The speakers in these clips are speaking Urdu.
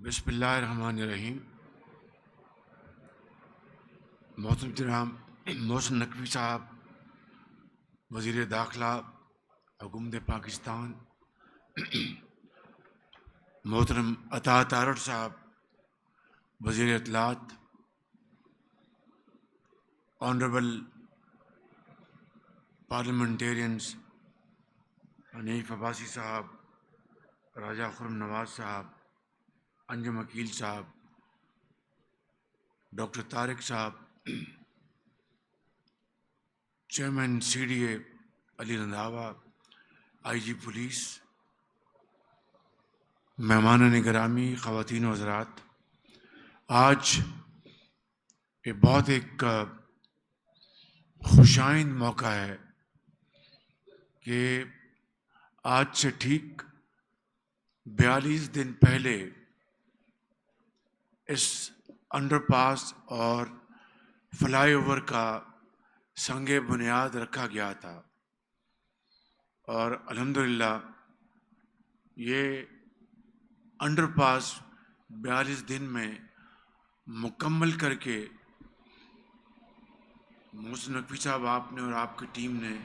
بسم اللہ الرحمن الرحیم۔ محترم جناب محسن نقوی صاحب، وزیر داخلہ حکومت پاکستان، محترم عطا تارڑ صاحب، وزیر اطلاعات، آنریبل پارلیمنٹیرینز حنیف عباسی صاحب، راجہ خرم نواز صاحب، انجم عقیل صاحب، ڈاکٹر طارق صاحب، chairman C D A Ali Randhawa, I G police, مہمانان گرامی، خواتین و حضرات، آج یہ بہت ایک خوشائند موقع ہے کہ آج سے ٹھیک 42 دن پہلے اس انڈر پاس اور فلائی اوور کا سنگ بنیاد رکھا گیا تھا، اور الحمدللہ یہ انڈر پاس 42 دن میں مکمل کر کے محسن نقوی صاحب آپ نے اور آپ کی ٹیم نے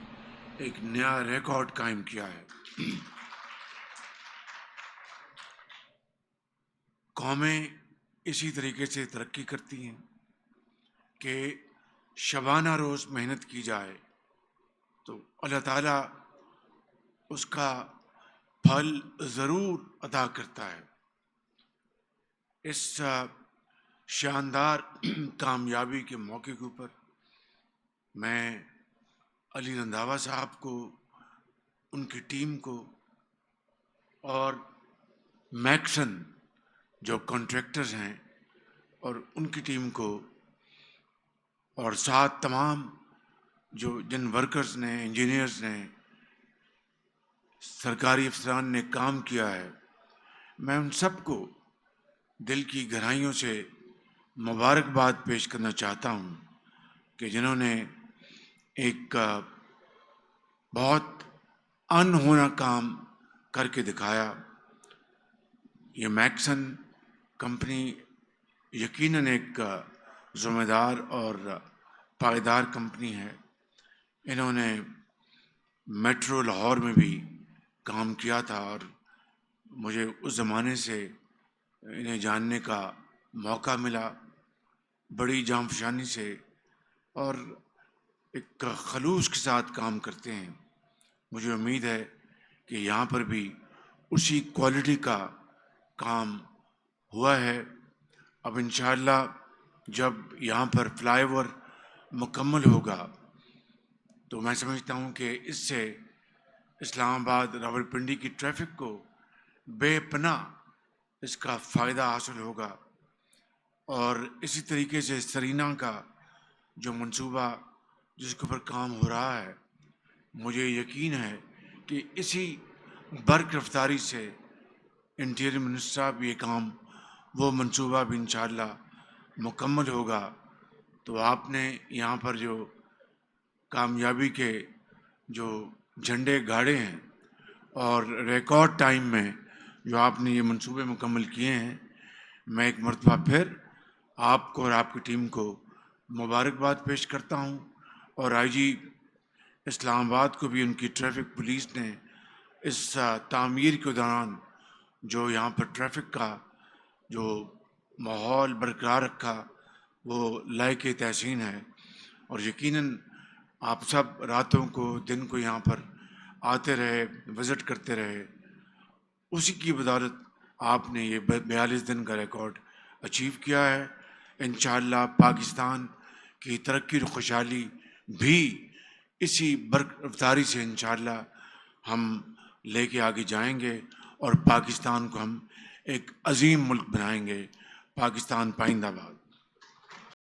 ایک نیا ریکارڈ قائم کیا ہے۔ قومیں اسی طریقے سے ترقی کرتی ہیں کہ شبانہ روز محنت کی جائے تو اللہ تعالیٰ اس کا پھل ضرور عطا کرتا ہے۔ اس شاندار کامیابی کے موقع کے اوپر میں علی رندھاوا صاحب کو، ان کی ٹیم کو، اور میکسن جو کانٹریکٹرز ہیں اور ان کی ٹیم کو، اور ساتھ تمام جن ورکرز نے، انجینئرز نے، سرکاری افسران نے کام کیا ہے، میں ان سب کو دل کی گہرائیوں سے مبارکباد پیش کرنا چاہتا ہوں کہ جنہوں نے ایک بہت انہونا کام کر کے دکھایا۔ یہ میکسن کمپنی یقیناً ایک ذمہ دار اور پائیدار کمپنی ہے۔ انہوں نے میٹرو لاہور میں بھی کام کیا تھا، اور مجھے اس زمانے سے انہیں جاننے کا موقع ملا، بڑی جانفشانی سے اور ایک خلوص کے ساتھ کام کرتے ہیں۔ مجھے امید ہے کہ یہاں پر بھی اسی کوالٹی کا کام ہوا ہے۔ اب انشاءاللہ جب یہاں پر فلائی اوور مکمل ہوگا تو میں سمجھتا ہوں کہ اس سے اسلام آباد راولپنڈی کی ٹریفک کو بے پناہ اس کا فائدہ حاصل ہوگا، اور اسی طریقے سے سرینا کا جو منصوبہ جس کے اوپر کام ہو رہا ہے، مجھے یقین ہے کہ اسی برق رفتاری سے انٹیریئر منسٹر صاحب یہ کام، وہ منصوبہ بھی انشاءاللہ مکمل ہوگا۔ تو آپ نے یہاں پر جو کامیابی کے جو جھنڈے گاڑے ہیں اور ریکارڈ ٹائم میں جو آپ نے یہ منصوبے مکمل کیے ہیں، میں ایک مرتبہ پھر آپ کو اور آپ کی ٹیم کو مبارکباد پیش کرتا ہوں، اور آئی جی اسلام آباد کو بھی، ان کی ٹریفک پولیس نے اس تعمیر کے دوران جو یہاں پر ٹریفک کا جو ماحول برقرار رکھا، وہ لائق تحسین ہے۔ اور یقیناً آپ سب راتوں کو، دن کو یہاں پر آتے رہے، وزٹ کرتے رہے، اسی کی بدولت آپ نے یہ 42 دن کا ریکارڈ اچیو کیا ہے۔ انشاءاللہ پاکستان کی ترقی اور خوشحالی بھی اسی برق رفتاری سے انشاءاللہ ہم لے کے آگے جائیں گے، اور پاکستان کو ہم ایک عظیم ملک بنائیں گے۔ پاکستان پائندہ باد۔